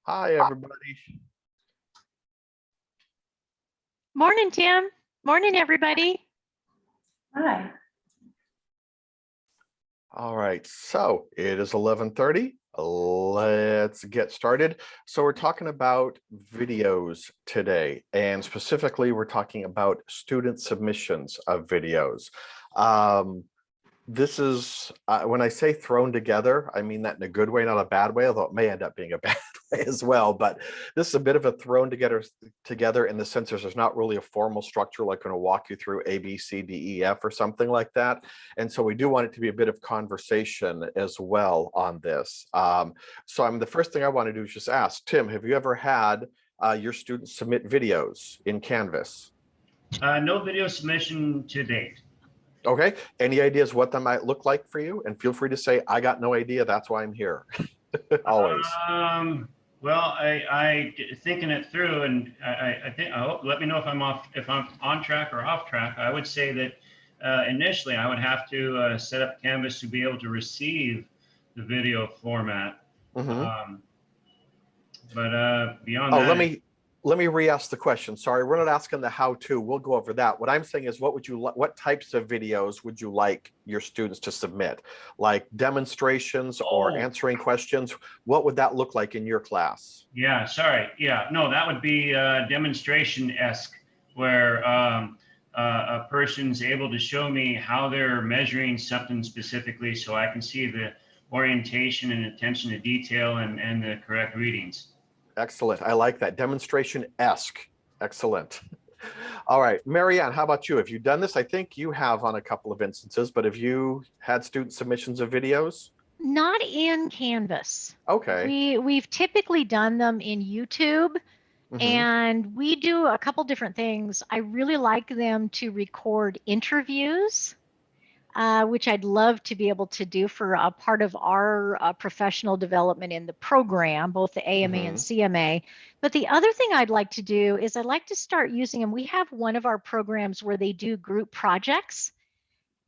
Hi, everybody. Morning, Tim. Morning, everybody. Hi. All right, so it is 11:30. Let's get started. So we're talking about videos today, and specifically, we're talking about student submissions of videos. This is, when I say thrown together, I mean that in a good way, not a bad way, although it may end up being a bad way as well. But this is a bit of a thrown together in the sense there's not really a formal structure like going to walk you through A, B, C, D, E, F or something like that. And so we do want it to be a bit of conversation as well on this. So the first thing I want to do is just ask, Tim, have you ever had your students submit videos in Canvas? No video submission to date. Okay, any ideas what that might look like for you? And feel free to say, I got no idea, that's why I'm here. Always. Well, I thinking it through, and I think, let me know if I'm on track or off track. I would say that initially I would have to set up Canvas to be able to receive the video format. Mm-hmm. But beyond that, let me re-ask the question. Sorry, we're not asking the how-to. We'll go over that. What I'm saying is, what types of videos would you like your students to submit? Like demonstrations or answering questions? What would that look like in your class? Yeah, sorry. Yeah, no, that would be demonstration-esque, where a person's able to show me how they're measuring something specifically, so I can see the orientation and attention to detail and the correct readings. Excellent. I like that. Demonstration-esque. Excellent. All right, Marianne, how about you? Have you done this? I think you have on a couple of instances, but have you had student submissions of videos? Not in Canvas. Okay. We've typically done them in YouTube, Mm-hmm. and we do a couple different things. I really like them to record interviews, which I'd love to be able to do for a part of our professional development in the program, both the AMA and CMA. But the other thing I'd like to do is I'd like to start using them. We have one of our programs where they do group projects.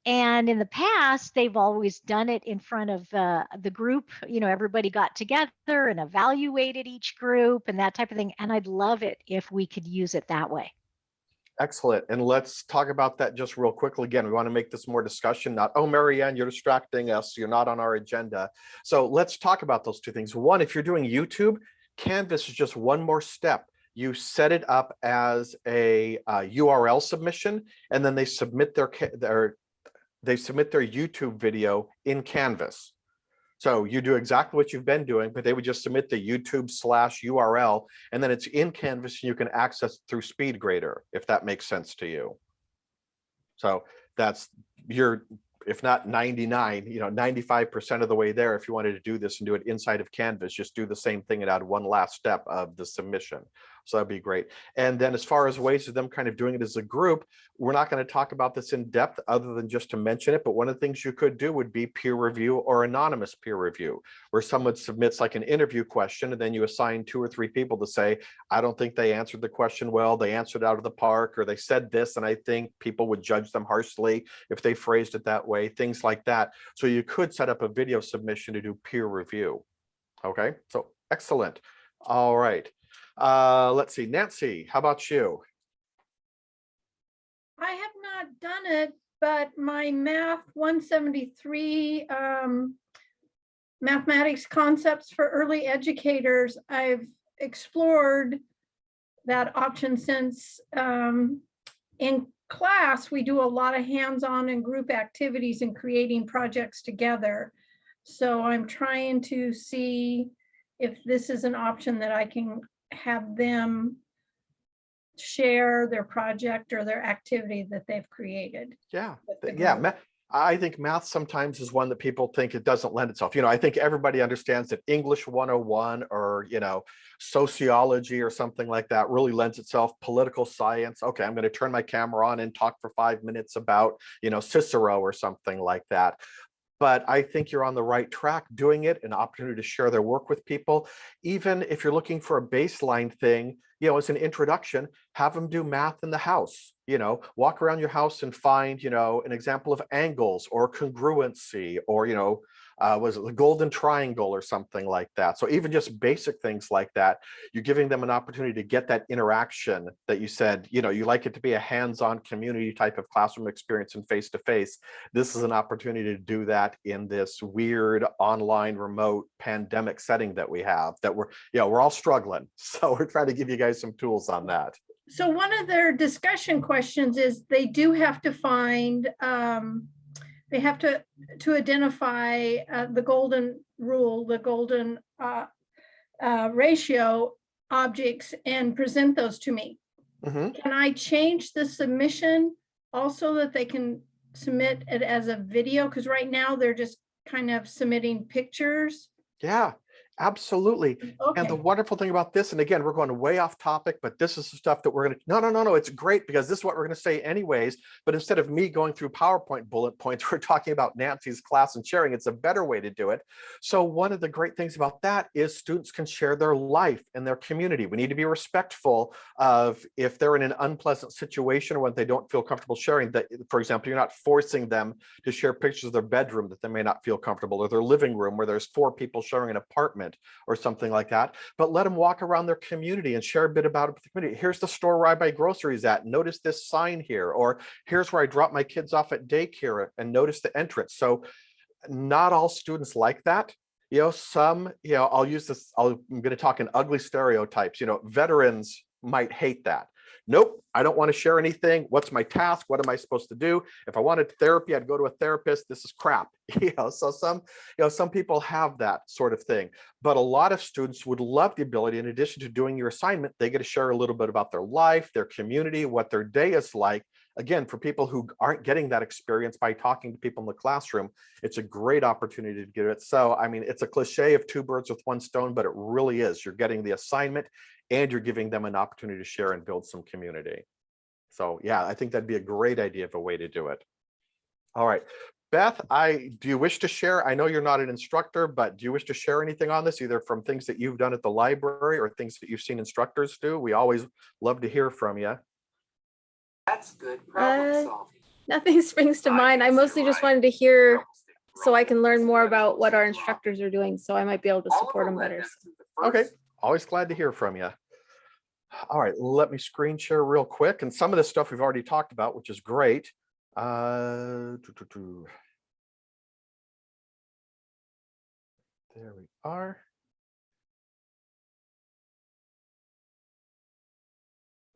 And in the past, they've always done it in front of the group. You know, everybody got together and evaluated each group and that type of thing. And I'd love it if we could use it that way. Excellent. And let's talk about that just real quickly. Again, we want to make this more discussion, not, oh, Marianne, you're distracting us. You're not on our agenda. So let's talk about those two things. One, if you're doing YouTube, Canvas is just one more step. You set it up as a URL submission, and then they submit their YouTube video in Canvas. So you do exactly what you've been doing, but they would just submit the YouTube/URL, and then it's in Canvas and you can access it through SpeedGrader, if that makes sense to you. So that's your, if not 99, 95% of the way there. If you wanted to do this and do it inside of Canvas, just do the same thing and add one last step of the submission. So that'd be great. And then as far as ways of them kind of doing it as a group, we're not going to talk about this in depth other than just to mention it. But one of the things you could do would be peer review or anonymous peer review, where someone submits like an interview question and then you assign 2 or 3 people to say, I don't think they answered the question well, they answered out of the park, or they said this, and I think people would judge them harshly if they phrased it that way, things like that. So you could set up a video submission to do peer review. Okay, so excellent. All right. Let's see, Nancy, how about you? I have not done it, but my Math 173 mathematics concepts for early educators, I've explored that option since in class, we do a lot of hands-on and group activities and creating projects together. So I'm trying to see if this is an option that I can have them share their project or their activity that they've created. Yeah, yeah. I think math sometimes is one that people think it doesn't lend itself. I think everybody understands that English 101 or, sociology or something like that really lends itself. Political science. Okay, I'm going to turn my camera on and talk for 5 minutes about, Cicero or something like that. But I think you're on the right track doing it, an opportunity to share their work with people. Even if you're looking for a baseline thing, as an introduction, have them do math in the house. Walk around your house and find, an example of angles or congruency or, Was it the golden triangle or something like that? So even just basic things like that, you're giving them an opportunity to get that interaction that you said, you know, you like it to be a hands-on community type of classroom experience and face-to-face. This is an opportunity to do that in this weird online remote pandemic setting that we have, that we're all struggling. So we're trying to give you guys some tools on that. So one of their discussion questions is they do have to find, they have to identify the golden rule, the golden ratio objects and present those to me. Mm-hmm. Can I change the submission also that they can submit it as a video? Because right now they're just kind of submitting pictures. Yeah, absolutely. Okay. And the wonderful thing about this, and again, we're going way off topic, but this is the stuff that we're going to, no, it's great because this is what we're going to say anyways. But instead of me going through PowerPoint bullet points, we're talking about Nancy's class and sharing. It's a better way to do it. So one of the great things about that is students can share their life and their community. We need to be respectful of if they're in an unpleasant situation or when they don't feel comfortable sharing that. For example, you're not forcing them to share pictures of their bedroom that they may not feel comfortable, or their living room where there's 4 people sharing an apartment or something like that, but let them walk around their community and share a bit about it with the community. Here's the store where I buy groceries at. Notice this sign here, or here's where I drop my kids off at daycare and notice the entrance. So not all students like that. You know, some, you know, I'll use this, I'm going to talk in ugly stereotypes. You know, veterans might hate that. Nope, I don't want to share anything. What's my task? What am I supposed to do? If I wanted therapy, I'd go to a therapist. This is crap. You know, so some people have that sort of thing. But a lot of students would love the ability, in addition to doing your assignment, they get to share a little bit about their life, their community, what their day is like. Again, for people who aren't getting that experience by talking to people in the classroom, it's a great opportunity to get it. So, I mean, it's a cliche of 2 birds with 1 stone, but it really is. You're getting the assignment and you're giving them an opportunity to share and build some community. So yeah, I think that'd be a great idea of a way to do it. All right, Beth, do you wish to share? I know you're not an instructor, but do you wish to share anything on this, either from things that you've done at the library or things that you've seen instructors do? We always love to hear from you. That's good problem solving. Nothing springs to mind. I mostly just wanted to hear so I can learn more about what our instructors are doing, so I might be able to support them better. Okay, always glad to hear from you. All right, let me screen share real quick. And some of this stuff we've already talked about, which is great. There we are.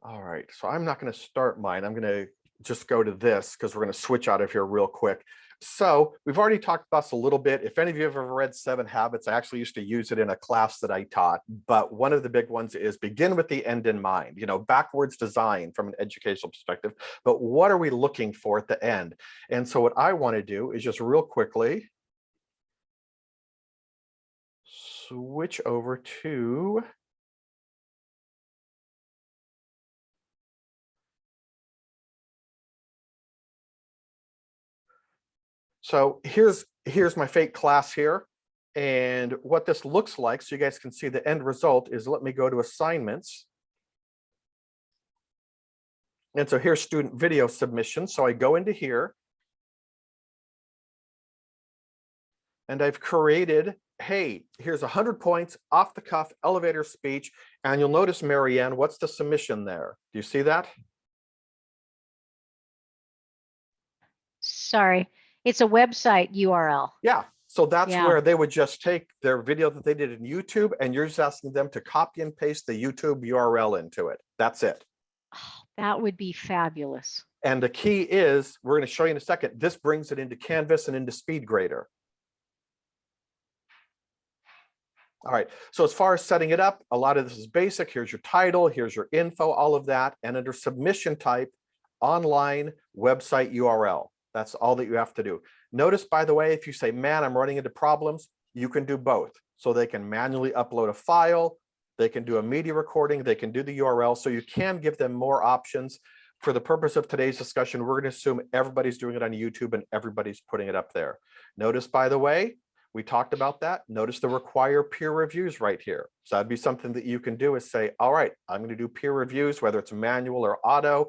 All right, so I'm not going to start mine. I'm going to just go to this because we're going to switch out of here real quick. So we've already talked about this a little bit. If any of you have ever read 7 Habits, I actually used to use it in a class that I taught. But one of the big ones is begin with the end in mind, you know, backwards design from an educational perspective. But what are we looking for at the end? And so what I want to do is just real quickly switch over to so here's my fake class here. And what this looks like, so you guys can see the end result, is let me go to assignments. And so here's student video submission. So I go into here. And I've created, hey, here's 100 points off the cuff elevator speech. And you'll notice, Marianne, what's the submission there? Do you see that? Sorry, it's a website URL. Yeah. So that's Yeah. where they would just take their video that they did in YouTube, and you're just asking them to copy and paste the YouTube URL into it. That's it. Oh, that would be fabulous. And the key is, we're going to show you in a second, this brings it into Canvas and into SpeedGrader. All right, so as far as setting it up, a lot of this is basic. Here's your title, here's your info, all of that. And under submission type, online website URL. That's all that you have to do. Notice, by the way, if you say, man, I'm running into problems, you can do both. So they can manually upload a file, they can do a media recording, they can do the URL. So you can give them more options. For the purpose of today's discussion, we're going to assume everybody's doing it on YouTube and everybody's putting it up there. Notice, by the way, we talked about that. Notice the require peer reviews right here. So that'd be something that you can do, is say, all right, I'm going to do peer reviews, whether it's manual or auto.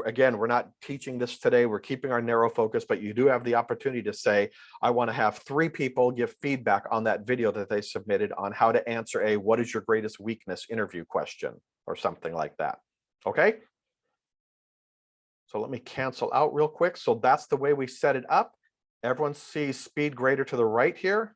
again, we're not teaching this today. We're keeping our narrow focus, but you do have the opportunity to say, I want to have 3 people give feedback on that video that they submitted on how to answer a what is your greatest weakness interview question or something like that. Okay. So let me cancel out real quick. So that's the way we set it up. Everyone sees SpeedGrader to the right here.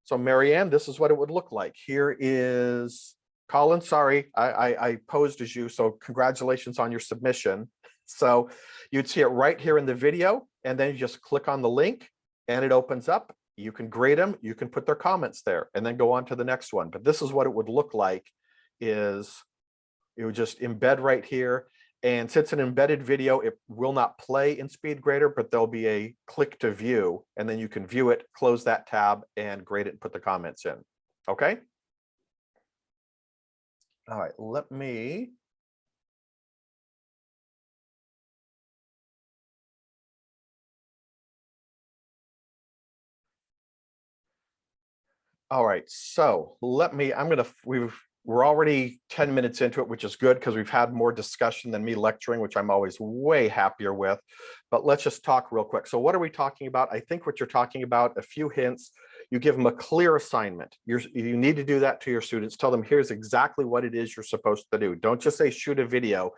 So Marianne, this is what it would look like. Here is Colin. Sorry, I posed as you, so congratulations on your submission. So you'd see it right here in the video, and then you just click on the link and it opens up. You can grade them, you can put their comments there and then go on to the next one. But this is what it would look like, is it would just embed right here. And since an embedded video, it will not play in SpeedGrader, but there'll be a click to view, and then you can view it, close that tab, and grade it and put the comments in. Okay. All right, let me. All right, so we're already 10 minutes into it, which is good because we've had more discussion than me lecturing, which I'm always way happier with. But let's just talk real quick. So what are we talking about? I think what you're talking about, a few hints. You give them a clear assignment. You need to do that to your students. Tell them, here's exactly what it is you're supposed to do. Don't just say shoot a video.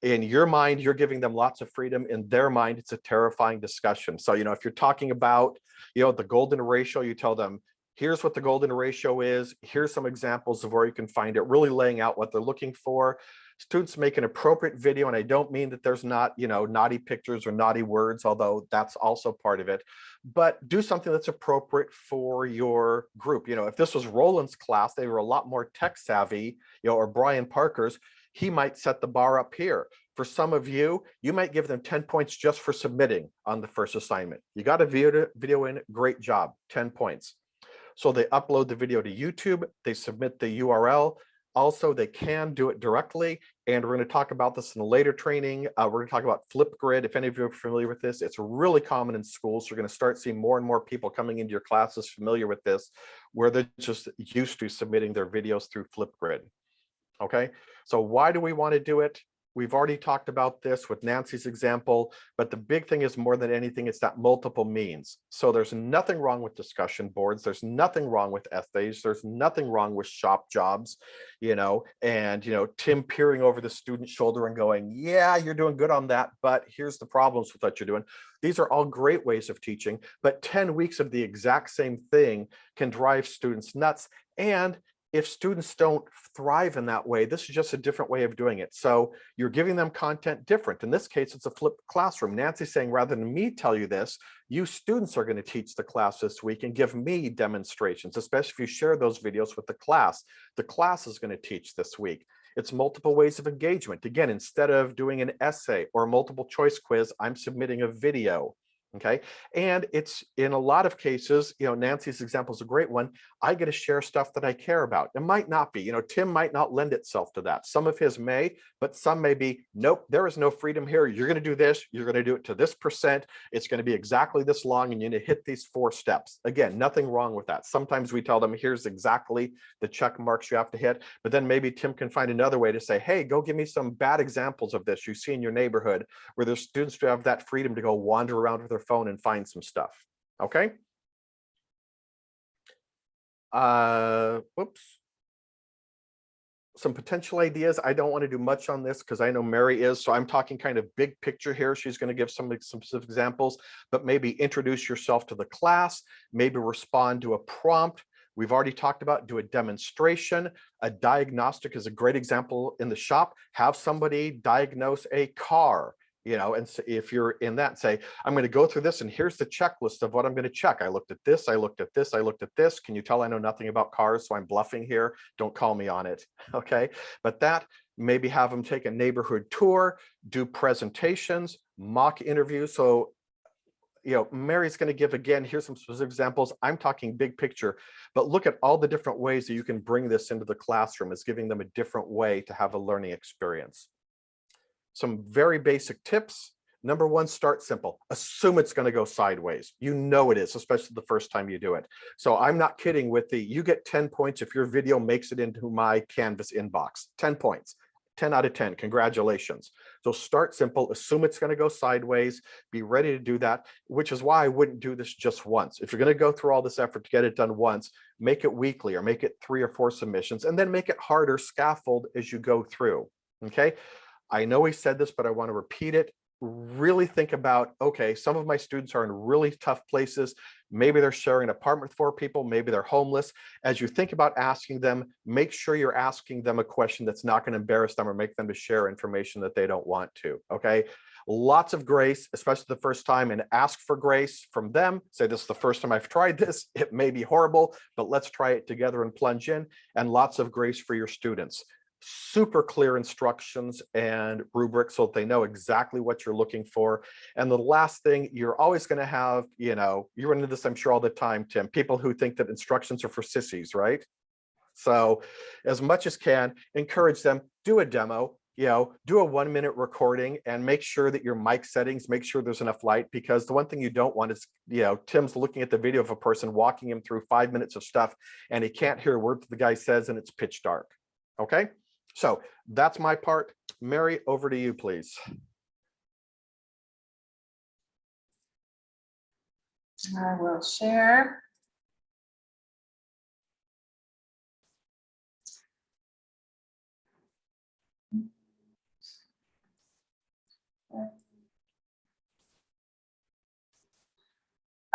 In your mind, you're giving them lots of freedom. In their mind, it's a terrifying discussion. So, if you're talking about, the golden ratio, you tell them, here's what the golden ratio is. Here's some examples of where you can find it, really laying out what they're looking for. Students make an appropriate video, and I don't mean that there's not, naughty pictures or naughty words, although that's also part of it. But do something that's appropriate for your group. If this was Roland's class, they were a lot more tech savvy, or Brian Parker's, he might set the bar up here. For some of you, you might give them 10 points just for submitting on the first assignment. You got a video in, great job, 10 points. So they upload the video to YouTube, they submit the URL. Also, they can do it directly. And we're going to talk about this in a later training. We're going to talk about Flipgrid. If any of you are familiar with this, it's really common in schools. You're going to start seeing more and more people coming into your classes familiar with this, where they're just used to submitting their videos through Flipgrid. Okay, so why do we want to do it? We've already talked about this with Nancy's example, but the big thing is, more than anything, it's that multiple means. So there's nothing wrong with discussion boards. There's nothing wrong with essays. There's nothing wrong with shop jobs, and, Tim peering over the student's shoulder and going, yeah, you're doing good on that, but here's the problems with what you're doing. These are all great ways of teaching, but 10 weeks of the exact same thing can drive students nuts. And if students don't thrive in that way, this is just a different way of doing it. So you're giving them content different. In this case, it's a flipped classroom. Nancy's saying, rather than me tell you this, you students are going to teach the class this week and give me demonstrations, especially if you share those videos with the class. The class is going to teach this week. It's multiple ways of engagement. Again, instead of doing an essay or a multiple choice quiz, I'm submitting a video. Okay, and it's, in a lot of cases, Nancy's example is a great one. I get to share stuff that I care about. It might not be, Tim might not lend itself to that. Some of his may, but some may be, nope, there is no freedom here. You're going to do this. You're going to do it to this percent. It's going to be exactly this long, and you're going to hit these 4 steps. Again, nothing wrong with that. Sometimes we tell them, here's exactly the check marks you have to hit, but then maybe Tim can find another way to say, hey, go give me some bad examples of this you see in your neighborhood, where there's students who have that freedom to go wander around with their phone and find some stuff. Okay. Whoops. Some potential ideas. I don't want to do much on this because I know Mary is, so I'm talking kind of big picture here. She's going to give some specific examples, but maybe introduce yourself to the class, maybe respond to a prompt. We've already talked about do a demonstration. A diagnostic is a great example in the shop. Have somebody diagnose a car. And so if you're in that, say, I'm going to go through this, and here's the checklist of what I'm going to check. I looked at this, I looked at this, I looked at this. Can you tell I know nothing about cars, so I'm bluffing here? Don't call me on it. Okay. But that, maybe have them take a neighborhood tour, do presentations, mock interviews. So, Mary's going to give, again, here's some specific examples. I'm talking big picture, but look at all the different ways that you can bring this into the classroom, as giving them a different way to have a learning experience. Some very basic tips. Number 1, start simple. Assume it's going to go sideways. It is, especially the first time you do it. So I'm not kidding with you get 10 points if your video makes it into my Canvas inbox. 10 points. 10 out of 10, congratulations. So start simple, assume it's going to go sideways, be ready to do that, which is why I wouldn't do this just once. If you're going to go through all this effort to get it done once, make it weekly or make it 3 or 4 submissions, and then make it harder, scaffold as you go through. Okay. I know we said this, but I want to repeat it. Really think about, okay, some of my students are in really tough places. Maybe they're sharing an apartment with 4 people, maybe they're homeless. As you think about asking them, make sure you're asking them a question that's not going to embarrass them or make them to share information that they don't want to, okay? Lots of grace, especially the first time, and ask for grace from them. Say, this is the first time I've tried this. It may be horrible, but let's try it together and plunge in. And lots of grace for your students. Super clear instructions and rubrics so that they know exactly what you're looking for. And the last thing, you're always going to have, you run into this, I'm sure, all the time, Tim, people who think that instructions are for sissies, right? So as much as can, encourage them, do a demo, do a 1-minute recording and make sure that your mic settings, make sure there's enough light, because the one thing you don't want is, Tim's looking at the video of a person walking him through 5 minutes of stuff and he can't hear a word that the guy says and it's pitch dark. Okay. So that's my part. Mary, over to you, please. I will share.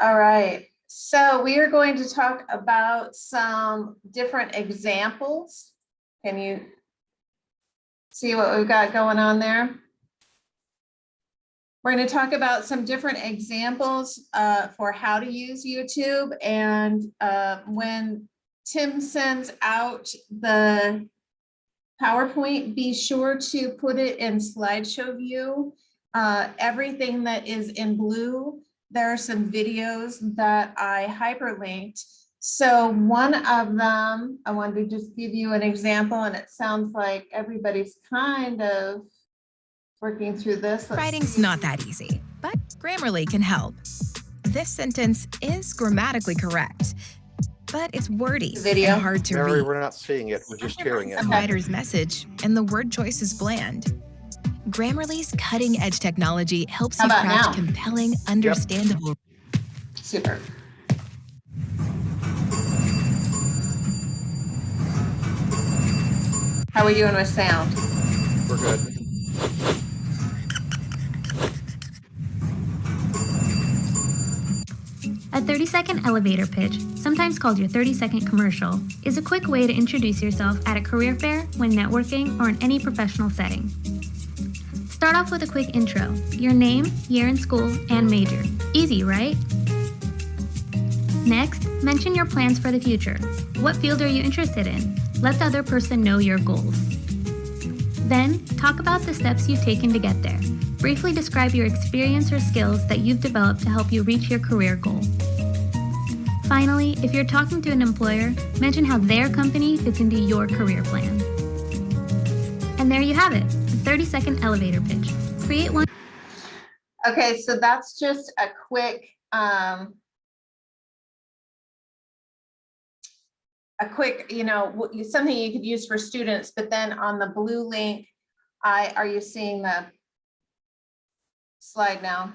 All right, so we are going to talk about some different examples. Can you see what we've got going on there? We're going to talk about some different examples for how to use YouTube. And when Tim sends out the PowerPoint, be sure to put it in slideshow view. Everything that is in blue, there are some videos that I hyperlinked. So one of them, I wanted to just give you an example, and it sounds like everybody's kind of working through this. Writing's not that easy, but Grammarly can help. This sentence is grammatically correct, but it's wordy Video. and hard to Mary, read. we're not seeing it, we're just hearing it. The writer's message, and the word choice is bland. Grammarly's cutting-edge technology helps you How about craft now? compelling, understandable. Super. How are we doing with sound? We're good. A 30-second elevator pitch, sometimes called your 30-second commercial, is a quick way to introduce yourself at a career fair, when networking, or in any professional setting. Start off with a quick intro, your name, year in school, and major. Easy, right? Next, mention your plans for the future. What field are you interested in? Let the other person know your goals. Then, talk about the steps you've taken to get there. Briefly describe your experience or skills that you've developed to help you reach your career goal. Finally, if you're talking to an employer, mention how their company fits into your career plan. And there you have it, the 30-second elevator pitch. Create one. Okay, so that's just a quick, something you could use for students, but then on the blue link, are you seeing the slide now?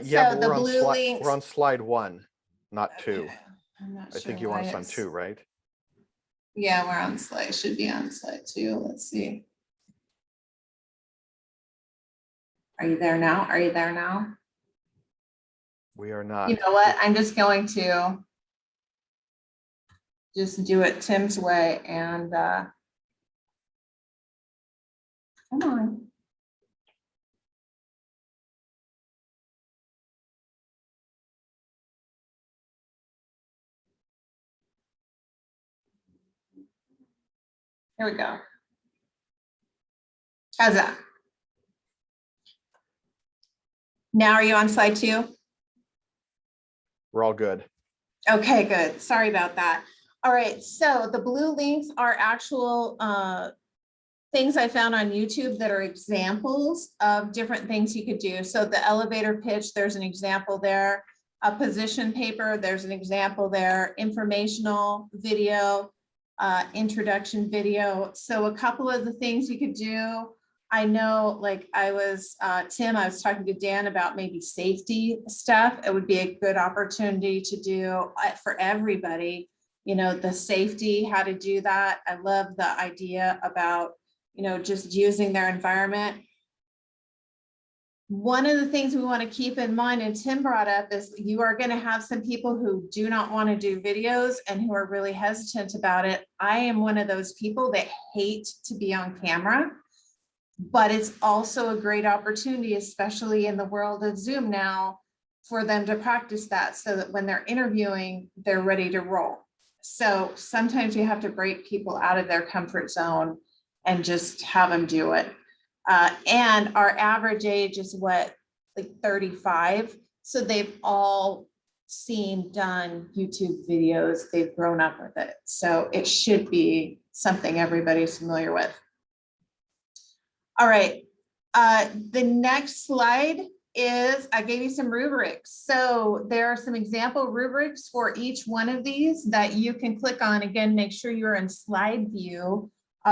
Yeah, So but the we're on, blue links- we're on slide 1, not 2. Okay, I'm not I think sure you want why us on it's- 2, right? Yeah, we're on slide, should be on slide 2. Let's see. Are you there now? Are you there now? We are not. You know what? I'm just going to just do it Tim's way and come on. Here we go. How's that? Now are you on slide 2? We're all good. Okay, good. Sorry about that. All right, so the blue links are actual things I found on YouTube that are examples of different things you could do. So the elevator pitch, there's an example there. A position paper, there's an example there. Informational video, introduction video. So a couple of the things you could do, I know, like I was, Tim, I was talking to Dan about maybe safety stuff. It would be a good opportunity to do for everybody, you know, the safety, how to do that. I love the idea about, you know, just using their environment. One of the things we want to keep in mind, and Tim brought up, is you are going to have some people who do not want to do videos and who are really hesitant about it. I am one of those people that hate to be on camera, but it's also a great opportunity, especially in the world of Zoom now, for them to practice that so that when they're interviewing, they're ready to roll. So sometimes you have to break people out of their comfort zone and just have them do it. And our average age is what, like 35. So they've all done YouTube videos. They've grown up with it. So it should be something everybody's familiar with. All right. The next slide is, I gave you some rubrics. So there are some example rubrics for each one of these that you can click on. Again, make sure you're in slide view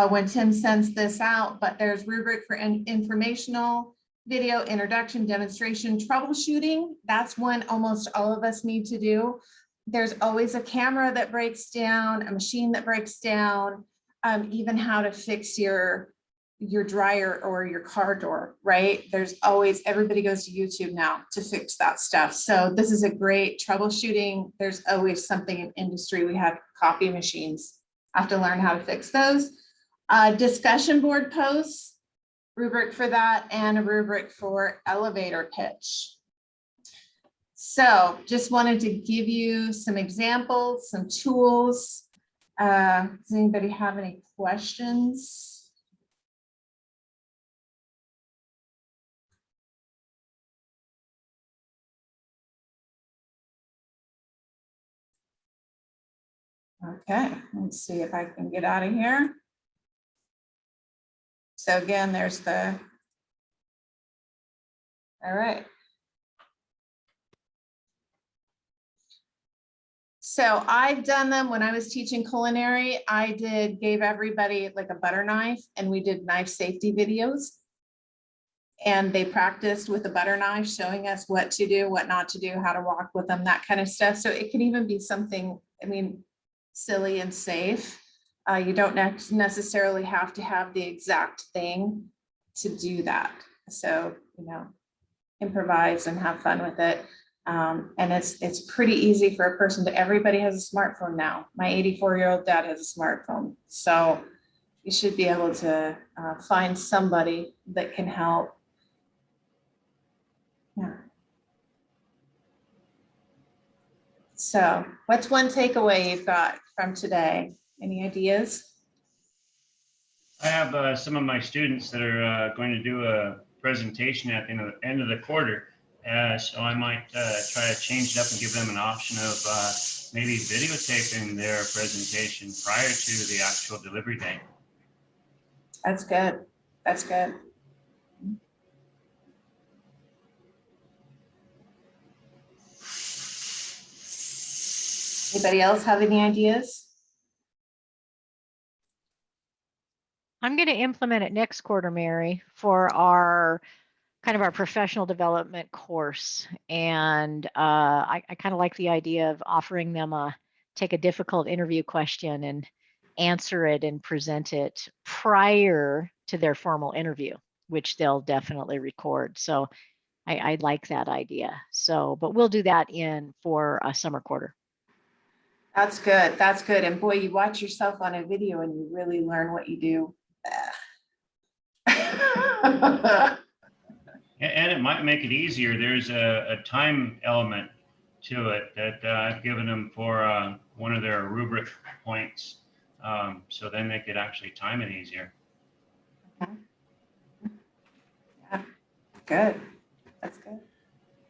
when Tim sends this out, but there's rubric for informational, video, introduction, demonstration, troubleshooting. That's one almost all of us need to do. There's always a camera that breaks down, a machine that breaks down, even how to fix your dryer or your car door, right? There's always, everybody goes to YouTube now to fix that stuff. So this is a great troubleshooting. There's always something in industry. We have copy machines, have to learn how to fix those. Discussion board posts, rubric for that, and a rubric for elevator pitch. So just wanted to give you some examples, some tools. Does anybody have any questions? Okay, let's see if I can get out of here. So again, there's the, all right. So I've done them when I was teaching culinary. I gave everybody like a butter knife, and we did knife safety videos. And they practiced with a butter knife, showing us what to do, what not to do, how to walk with them, that kind of stuff. So it can even be something, I mean, silly and safe. You don't necessarily have to have the exact thing to do that. So, you know, improvise and have fun with it. And it's pretty easy for a person to, everybody has a smartphone now. My 84-year-old dad has a smartphone. So you should be able to find somebody that can help. Yeah. So what's one takeaway you've got from today? Any ideas? I have some of my students that are going to do a presentation at the end of the quarter. So I might try to change it up and give them an option of maybe videotaping their presentation prior to the actual delivery day. That's good. That's good. Anybody else have any ideas? I'm going to implement it next quarter, Mary, for our kind of our professional development course. And I kind of like the idea of offering them take a difficult interview question and answer it and present it prior to their formal interview, which they'll definitely record. So I like that idea. So, but we'll do that for a summer quarter. That's good. That's good. And boy, you watch yourself on a video and you really learn what you do. And it might make it easier. There's a time element to it that I've given them for one of their rubric points. So then they could actually time it easier. Yeah, good. That's good.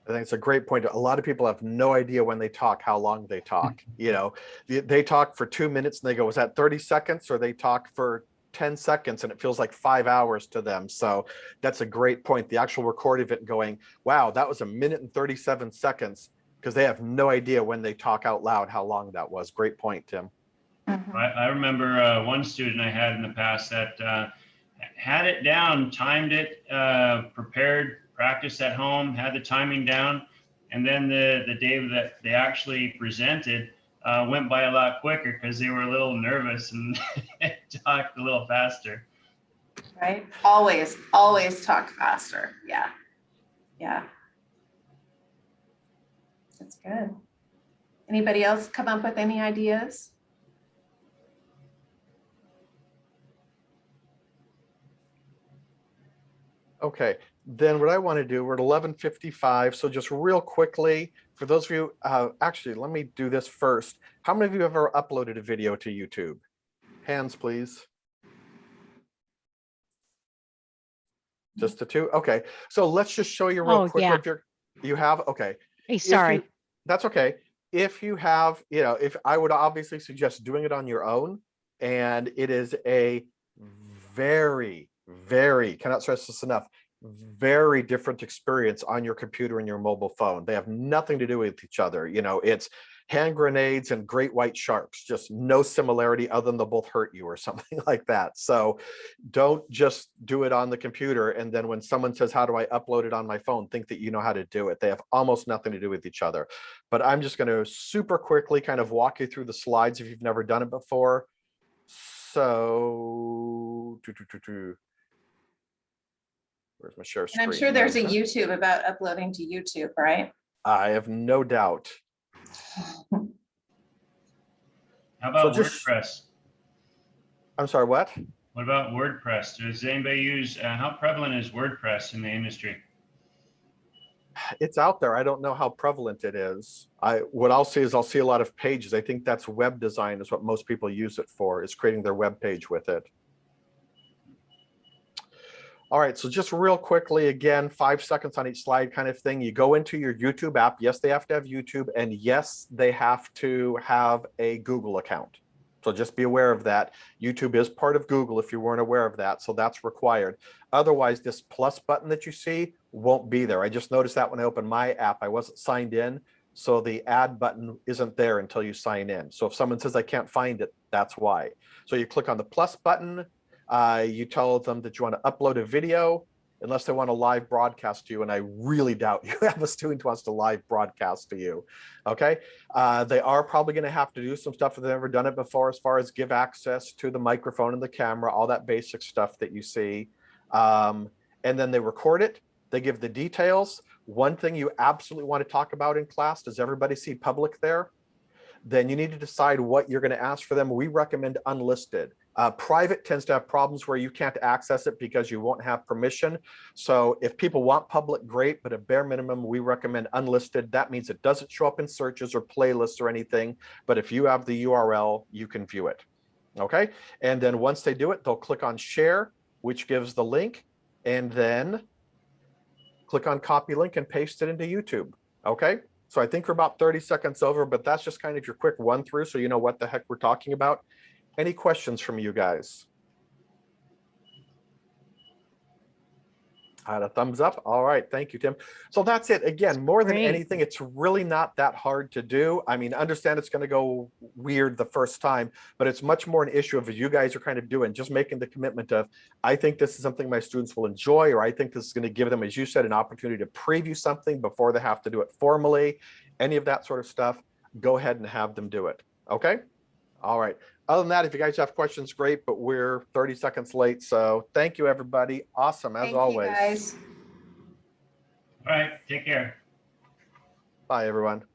I think it's a great point. A lot of people have no idea when they talk, how long they talk. You know, they talk for 2 minutes and they go, was that 30 seconds? Or they talk for 10 seconds and it feels like 5 hours to them. So that's a great point. The actual recording of it going, wow, that was 1 minute and 37 seconds, because they have no idea when they talk out loud how long that was. Great point, Tim. I remember one student I had in the past that had it down, timed it, prepared, practiced at home, had the timing down. And then the day that they actually presented went by a lot quicker because they were a little nervous and talked a little faster. Right? Always talk faster. Yeah. Yeah. That's good. Anybody else come up with any ideas? Okay, then what I want to do, we're at 11:55. So just real quickly, for those of you, actually, let me do this first. How many of you have ever uploaded a video to YouTube? Hands, please. Just the two? Okay, so let's just show you real Oh, quickly. yeah. If you have, okay. Hey, If sorry. you- that's okay. If you have, if I would obviously suggest doing it on your own, and it is a very, cannot stress this enough, very different experience on your computer and your mobile phone. They have nothing to do with each other. It's hand grenades and great white sharks, just no similarity other than they'll both hurt you or something like that. So don't just do it on the computer. And then when someone says, how do I upload it on my phone, think that you know how to do it. They have almost nothing to do with each other. But I'm just going to super quickly kind of walk you through the slides if you've never done it before. So, where's my share screen? And I'm sure there's a There it is. YouTube about uploading to YouTube, right? I have no doubt. How about So just- WordPress? I'm sorry, what? What about WordPress? Does anybody use, how prevalent is WordPress in the industry? It's out there. I don't know how prevalent it is. What I'll see is I'll see a lot of pages. I think that's web design is what most people use it for, is creating their web page with it. All right, so just real quickly, again, 5 seconds on each slide kind of thing. You go into your YouTube app. Yes, they have to have YouTube, and yes, they have to have a Google account. So just be aware of that. YouTube is part of Google if you weren't aware of that, so that's required. Otherwise, this plus button that you see won't be there. I just noticed that when I opened my app, I wasn't signed in, so the add button isn't there until you sign in. So if someone says I can't find it, that's why. So you click on the plus button, you tell them that you want to upload a video, unless they want to live broadcast to you, and I really doubt you have a student who wants to live broadcast to you. Okay, they are probably going to have to do some stuff if they've never done it before, as far as give access to the microphone and the camera, all that basic stuff that you see. And then they record it. They give the details. One thing you absolutely want to talk about in class, does everybody see public there? Then you need to decide what you're going to ask for them. We recommend unlisted. Private tends to have problems where you can't access it because you won't have permission. So if people want public, great, but at bare minimum, we recommend unlisted. That means it doesn't show up in searches or playlists or anything, but if you have the URL, you can view it. Okay, and then once they do it, they'll click on share, which gives the link, and then click on copy link and paste it into YouTube. Okay, so I think we're about 30 seconds over, but that's just kind of your quick run through so you know what the heck we're talking about. Any questions from you guys? I had a thumbs up. All right, thank you, Tim. So that's it. Again, more than Great. anything, it's really not that hard to do. I mean, understand it's going to go weird the first time, but it's much more an issue of you guys are kind of doing, just making the commitment of, I think this is something my students will enjoy, or I think this is going to give them, as you said, an opportunity to preview something before they have to do it formally. Any of that sort of stuff, go ahead and have them do it. Okay? All right. Other than that, if you guys have questions, great, but we're 30 seconds late. So thank you, everybody. Awesome, as Thank always. you, guys. All right, take care. Bye, everyone.